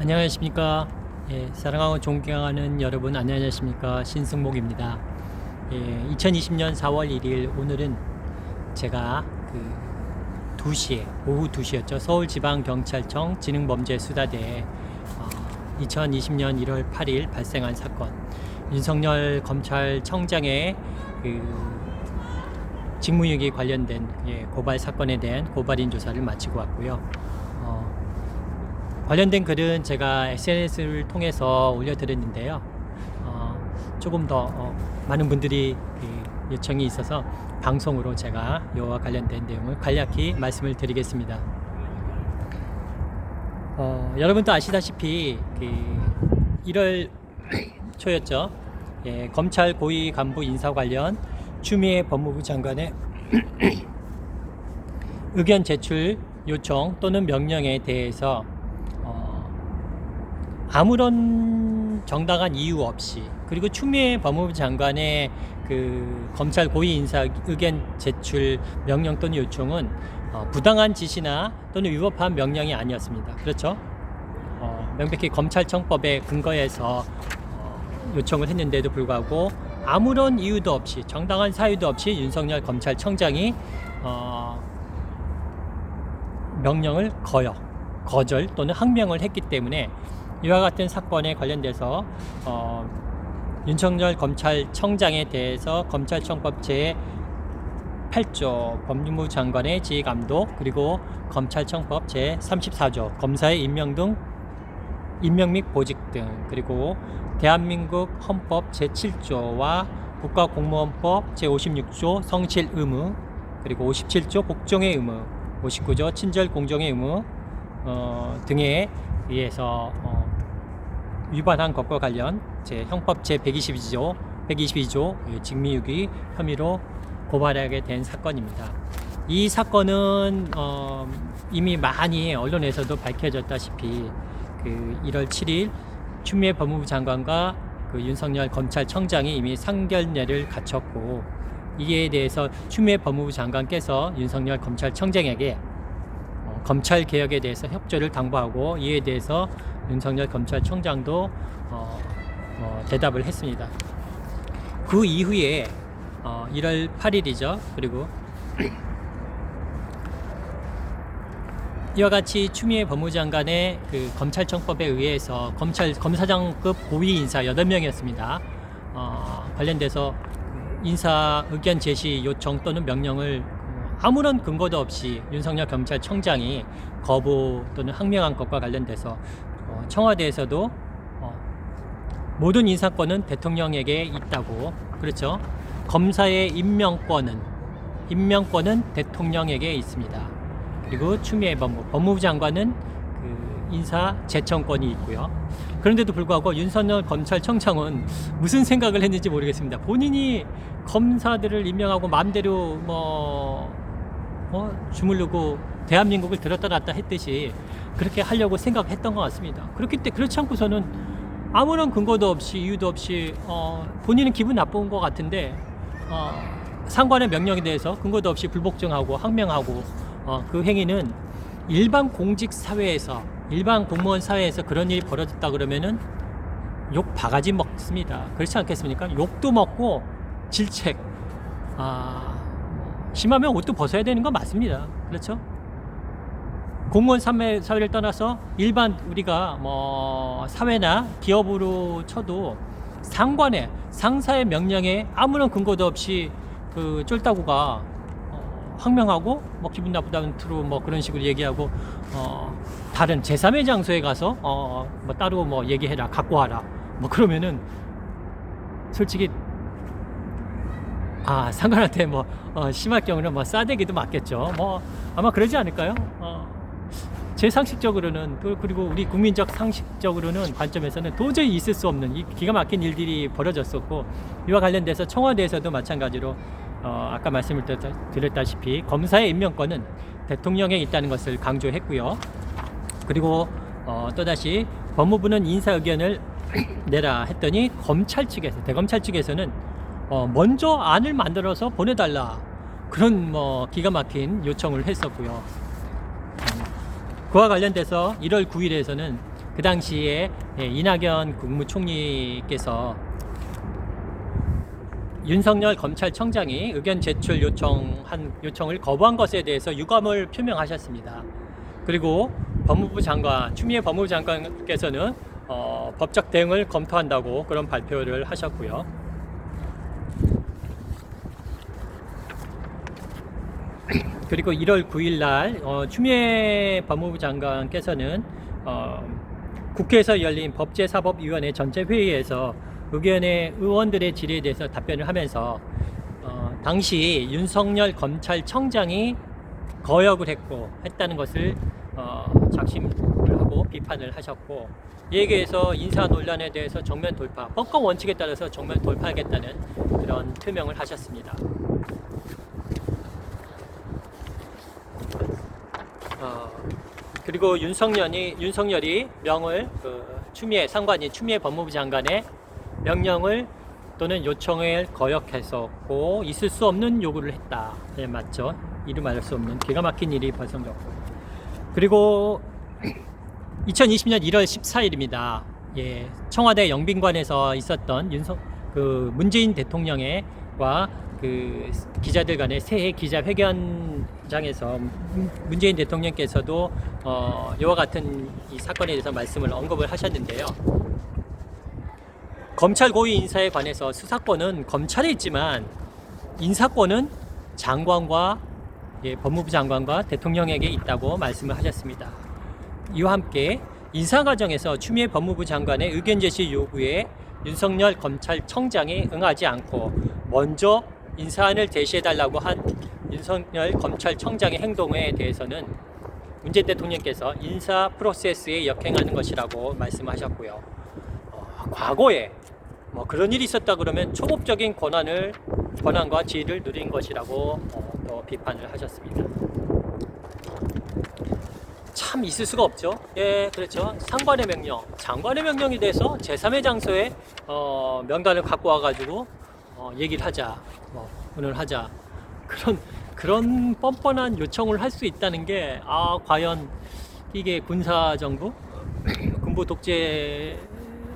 안녕하십니까. 사랑하고 존경하는 여러분 안녕하십니까. 신승목입니다. 2020년 4월 1일 오늘은 제가 2시에 오후 2시였죠. 서울지방경찰청 지능범죄수사대에 2020년 1월 8일 발생한 사건, 윤석열 검찰청장의 직무유기 관련된 고발 사건에 대한 고발인 조사를 마치고 왔고요. 관련된 글은 제가 SNS를 통해서 올려드렸는데요. 조금 더 많은 분들이 요청이 있어서 방송으로 제가 이와 관련된 내용을 간략히 말씀을 드리겠습니다. 여러분도 아시다시피 1월 초였죠. 검찰 고위 간부 인사 관련 추미애 법무부 장관의 의견 제출 요청 또는 명령에 대해서 아무런 정당한 이유 없이, 그리고 추미애 법무부 장관의 검찰 고위 인사 의견 제출 명령 또는 요청은 부당한 지시나 또는 위법한 명령이 아니었습니다. 그렇죠? 명백히 검찰청법에 근거해서 요청을 했는데도 불구하고 아무런 이유도 없이, 정당한 사유도 없이 윤석열 검찰청장이 명령을 거절 또는 항명을 했기 때문에 이와 같은 사건에 관련돼서 윤석열 검찰청장에 대해서 검찰청법 제8조 법무부 장관의 지휘감독, 그리고 검찰청법 제34조 검사의 임명 및 보직 등, 그리고 대한민국 헌법 제7조와 국가공무원법 제56조 성실 의무, 그리고 57조 복종의 의무, 59조 친절 공정의 의무 등에 의해서 위반한 것과 관련 형법 제122조 직무유기 혐의로 고발하게 된 사건입니다. 이 사건은 이미 많이 언론에서도 밝혀졌다시피 1월 7일 추미애 법무부 장관과 윤석열 검찰청장이 이미 상견례를 갖췄고, 이에 대해서 추미애 법무부 장관께서 윤석열 검찰청장에게 검찰 개혁에 대해서 협조를 당부하고, 이에 대해서 윤석열 검찰청장도 대답을 했습니다. 그 이후에 1월 8일이죠. 그리고 이와 같이 추미애 법무부 장관의 검찰청법에 의해서 검사장급 고위 인사 8명이었습니다. 관련돼서 인사 의견 제시 요청 또는 명령을 아무런 근거도 없이 윤석열 검찰청장이 거부 또는 항명한 것과 관련돼서 청와대에서도 모든 인사권은 대통령에게 있다고, 그렇죠? 검사의 임명권은 대통령에게 있습니다. 그리고 추미애 법무부 장관은 인사 제청권이 있고요. 그런데도 불구하고 윤석열 검찰청장은 무슨 생각을 했는지 모르겠습니다. 본인이 검사들을 임명하고 마음대로 주무르고 대한민국을 들었다 놨다 했듯이 그렇게 하려고 생각했던 것 같습니다. 그렇지 않고서는 아무런 근거도 없이, 이유도 없이 본인은 기분 나쁜 것 같은데 상관의 명령에 대해서 근거도 없이 불복종하고 항명하고, 그 행위는 일반 공직 사회에서, 일반 공무원 사회에서 그런 일이 벌어졌다 그러면은 욕 바가지 먹습니다. 그렇지 않겠습니까? 욕도 먹고 질책, 심하면 옷도 벗어야 되는 건 맞습니다. 그렇죠? 공무원 사회를 떠나서 일반 우리가 사회나 기업으로 쳐도 상사의 명령에 아무런 근거도 없이 쫄따구가 항명하고 기분 나쁘다는 투로 그런 식으로 얘기하고 다른 제3의 장소에 가서 따로 얘기해라, 갖고 와라 그러면은 솔직히 상관한테 심할 경우는 싸대기도 맞겠죠. 아마 그러지 않을까요? 제 상식적으로는, 그리고 우리 국민적 상식적으로는 관점에서는 도저히 있을 수 없는 이 기가 막힌 일들이 벌어졌었고, 이와 관련돼서 청와대에서도 마찬가지로 아까 말씀을 드렸다시피 검사의 임명권은 대통령에 있다는 것을 강조했고요. 그리고 또다시 법무부는 인사 의견을 내라 했더니 대검찰 측에서는 먼저 안을 만들어서 보내달라, 그런 기가 막힌 요청을 했었고요. 그와 관련돼서 1월 9일에서는 그 당시에 이낙연 국무총리께서 윤석열 검찰청장이 의견 제출 요청을 거부한 것에 대해서 유감을 표명하셨습니다. 그리고 추미애 법무부 장관께서는 법적 대응을 검토한다고 그런 발표를 하셨고요. 그리고 1월 9일 날 추미애 법무부 장관께서는 국회에서 열린 법제사법위원회 전체 회의에서 의원들의 질의에 대해서 답변을 하면서 당시 윤석열 검찰청장이 거역을 했다는 것을 작심을 하고 비판을 하셨고, 얘기해서 인사 논란에 대해서 정면 돌파, 법과 원칙에 따라서 정면 돌파하겠다는 그런 표명을 하셨습니다. 그리고 윤석열이 추미애 법무부 장관의 명령을 또는 요청을 거역했었고 있을 수 없는 요구를 했다. 네, 맞죠? 이루 말할 수 없는 기가 막힌 일이 벌어졌고, 그리고 2020년 1월 14일입니다. 예, 청와대 영빈관에서 있었던 문재인 대통령과 기자들 간의 새해 기자회견장에서 문재인 대통령께서도 이와 같은 이 사건에 대해서 말씀을 언급을 하셨는데요. 검찰 고위 인사에 관해서 수사권은 검찰에 있지만 인사권은 장관과 법무부 장관과 대통령에게 있다고 말씀을 하셨습니다. 이와 함께 인사 과정에서 추미애 법무부 장관의 의견 제시 요구에 윤석열 검찰청장이 응하지 않고 먼저 인사안을 제시해달라고 한 윤석열 검찰청장의 행동에 대해서는 문재인 대통령께서 인사 프로세스에 역행하는 것이라고 말씀하셨고요. 과거에 그런 일이 있었다 그러면 초법적인 권한과 지위를 누린 것이라고 또 비판을 하셨습니다. 참 있을 수가 없죠. 예, 그렇죠. 장관의 명령에 대해서 제3의 장소에 명단을 갖고 와가지고 얘기를 하자, 오늘 하자, 그런 뻔뻔한 요청을 할 수 있다는 게 과연 이게 군사정부, 군부 독재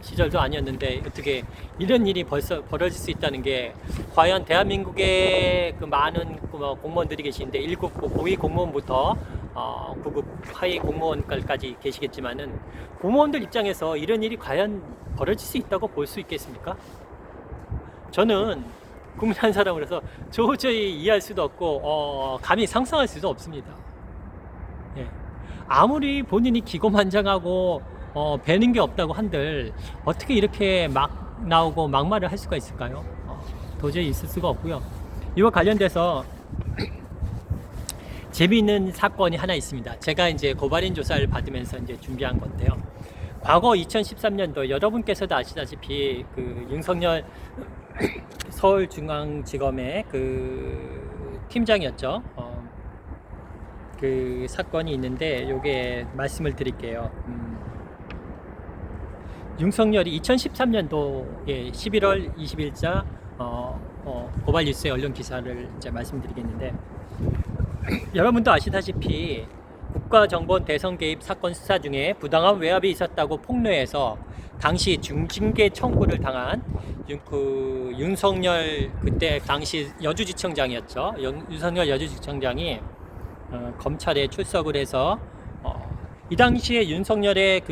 시절도 아니었는데 어떻게 이런 일이 벌써 벌어질 수 있다는 게, 과연 대한민국에 그 많은 공무원들이 계시는데 1급 고위 공무원부터 9급 하위 공무원까지 계시겠지만은 공무원들 입장에서 이런 일이 과연 벌어질 수 있다고 볼 수 있겠습니까? 저는 국민 한 사람으로서 도저히 이해할 수도 없고 감히 상상할 수도 없습니다. 예. 아무리 본인이 기고만장하고 배는 게 없다고 한들 어떻게 이렇게 막 나오고 막말을 할 수가 있을까요? 도저히 있을 수가 없고요. 이와 관련돼서 재미있는 사건이 하나 있습니다. 제가 이제 고발인 조사를 받으면서 이제 준비한 건데요. 과거 2013년도 여러분께서도 아시다시피 윤석열 서울중앙지검의 팀장이었죠. 그 사건이 있는데 요게 말씀을 드릴게요. 윤석열이 2013년도에 11월 20일자 고발뉴스의 언론 기사를 이제 말씀드리겠는데, 여러분도 아시다시피 국가정보원 대선 개입 사건 수사 중에 부당한 외압이 있었다고 폭로해서 당시 중징계 청구를 당한 윤석열, 그때 당시 여주지청장이었죠. 윤석열 여주지청장이 검찰에 출석을 해서 이 당시에 윤석열의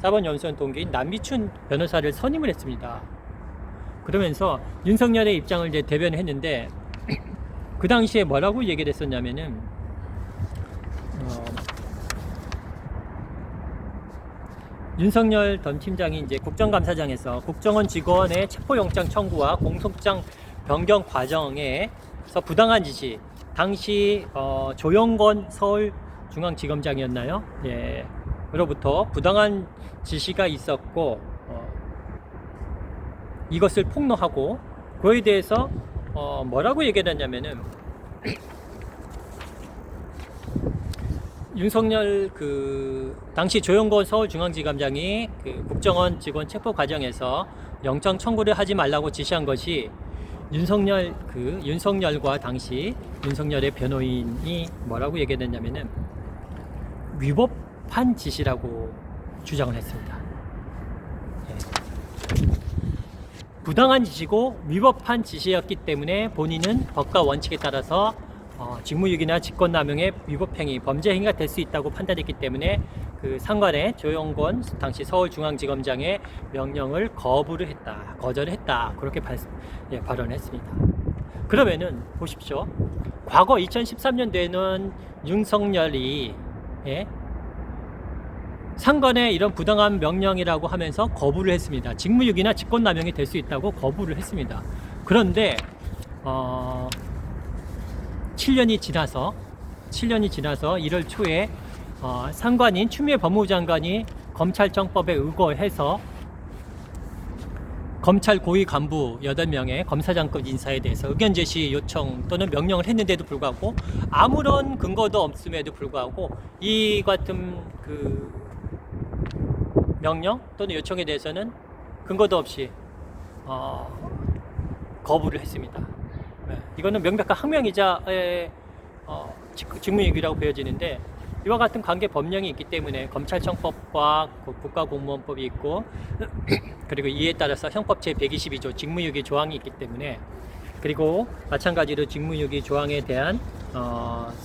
사법연수원 동기인 남미춘 변호사를 선임을 했습니다. 그러면서 윤석열의 입장을 이제 대변했는데, 그 당시에 뭐라고 얘기를 했었냐면은 윤석열 전 팀장이 이제 국정감사장에서 국정원 직원의 체포영장 청구와 공소장 변경 과정에서 부당한 지시, 당시 조영건 서울중앙지검장이었나요? 예, 으로부터 부당한 지시가 있었고 이것을 폭로하고, 그에 대해서 뭐라고 얘기를 했냐면은 윤석열 당시 조영건 서울중앙지검장이 국정원 직원 체포 과정에서 영장 청구를 하지 말라고 지시한 것이 윤석열과 당시 윤석열의 변호인이 뭐라고 얘기했냐면은 위법한 지시라고 주장을 했습니다. 부당한 지시고 위법한 지시였기 때문에 본인은 법과 원칙에 따라서 직무유기나 직권남용의 위법행위, 범죄 행위가 될 수 있다고 판단했기 때문에 그 상관의 조영권 당시 서울중앙지검장의 명령을 거절을 했다. 그렇게 발언했습니다. 그러면은 보십시오. 과거 2013년도에는 윤석열이 상관의 이런 부당한 명령이라고 하면서 거부를 했습니다. 직무유기나 직권남용이 될 수 있다고 거부를 했습니다. 그런데 7년이 지나서 1월 초에 상관인 추미애 법무부 장관이 검찰청법에 의거해서 검찰 고위 간부 8명의 검사장급 인사에 대해서 의견 제시 요청 또는 명령을 했는데도 불구하고 아무런 근거도 없음에도 불구하고 이 같은 그 명령 또는 요청에 대해서는 근거도 없이 거부를 했습니다. 이거는 명백한 항명이자의 직무유기라고 보여지는데, 이와 같은 관계 법령이 있기 때문에 검찰청법과 국가공무원법이 있고 그리고 이에 따라서 형법 제122조 직무유기 조항이 있기 때문에, 그리고 마찬가지로 직무유기 조항에 대한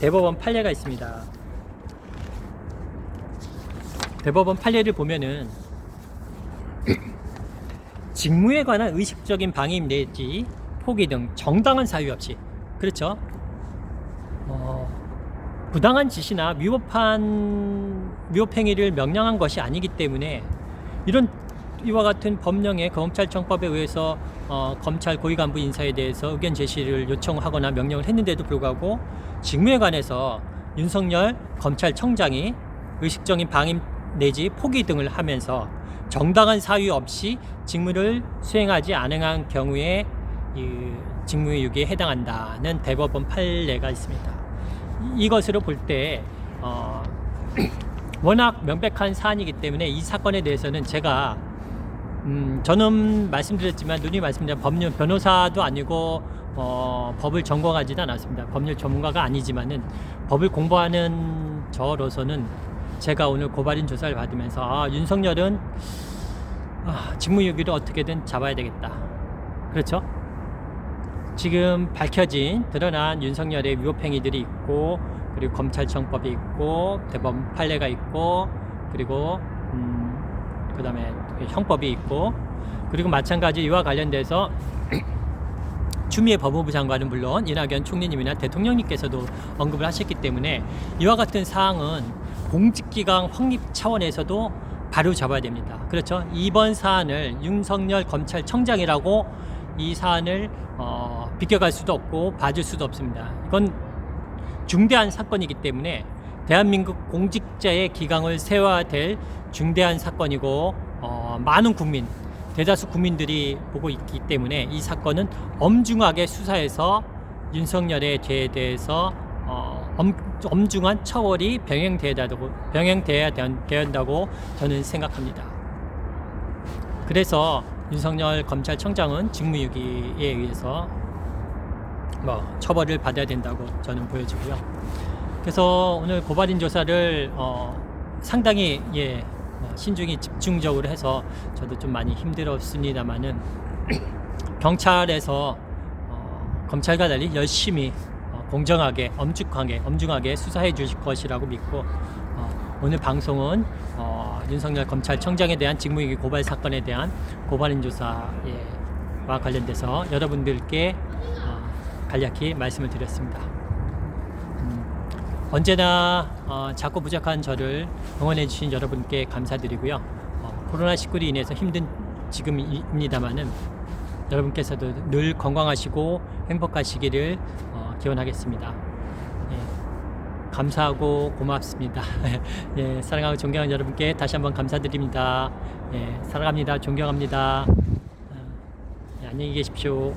대법원 판례가 있습니다. 대법원 판례를 보면은 직무에 관한 의식적인 방임 내지 포기 등 정당한 사유 없이, 그렇죠? 부당한 지시나 위법행위를 명령한 것이 아니기 때문에 이와 같은 법령의 검찰청법에 의해서 검찰 고위간부 인사에 대해서 의견 제시를 요청하거나 명령을 했는데도 불구하고 직무에 관해서 윤석열 검찰청장이 의식적인 방임 내지 포기 등을 하면서 정당한 사유 없이 직무를 수행하지 않은 경우에 직무유기에 해당한다는 대법원 판례가 있습니다. 이것으로 볼 때 워낙 명백한 사안이기 때문에 이 사건에 대해서는 제가 저는 말씀드렸지만 누님 말씀드린 법률 변호사도 아니고 법을 전공하지는 않았습니다. 법률 전문가가 아니지만은 법을 공부하는 저로서는 제가 오늘 고발인 조사를 받으면서 윤석열은 직무유기를 어떻게든 잡아야 되겠다. 그렇죠? 지금 드러난 윤석열의 위법행위들이 있고, 그리고 검찰청법이 있고, 대법원 판례가 있고, 그리고 그 다음에 형법이 있고, 그리고 마찬가지 이와 관련돼서 추미애 법무부 장관은 물론 이낙연 총리님이나 대통령님께서도 언급을 하셨기 때문에 이와 같은 사항은 공직기강 확립 차원에서도 바로 잡아야 됩니다. 그렇죠? 이번 사안을 윤석열 검찰청장이라고 이 사안을 비껴갈 수도 없고 봐줄 수도 없습니다. 이건 중대한 사건이기 때문에 대한민국 공직자의 기강을 세워야 될 중대한 사건이고 많은 대다수 국민들이 보고 있기 때문에 이 사건은 엄중하게 수사해서 윤석열의 죄에 대해서 엄중한 처벌이 병행돼야 된다고 저는 생각합니다. 그래서 윤석열 검찰청장은 직무유기에 의해서 처벌을 받아야 된다고 저는 보여지고요. 그래서 오늘 고발인 조사를 상당히 신중히 집중적으로 해서 저도 좀 많이 힘들었습니다만은 경찰에서 검찰과 달리 열심히 공정하게 엄중하게 수사해 주실 것이라고 믿고 오늘 방송은 윤석열 검찰청장에 대한 직무유기 고발 사건에 대한 고발인 조사와 관련돼서 여러분들께 간략히 말씀을 드렸습니다. 언제나 작고 부족한 저를 응원해 주신 여러분께 감사드리고요. 코로나19로 인해서 힘든 지금입니다만은 여러분께서도 늘 건강하시고 행복하시기를 기원하겠습니다. 감사하고 고맙습니다. 사랑하고 존경하는 여러분께 다시 한번 감사드립니다. 사랑합니다. 존경합니다. 안녕히 계십시오.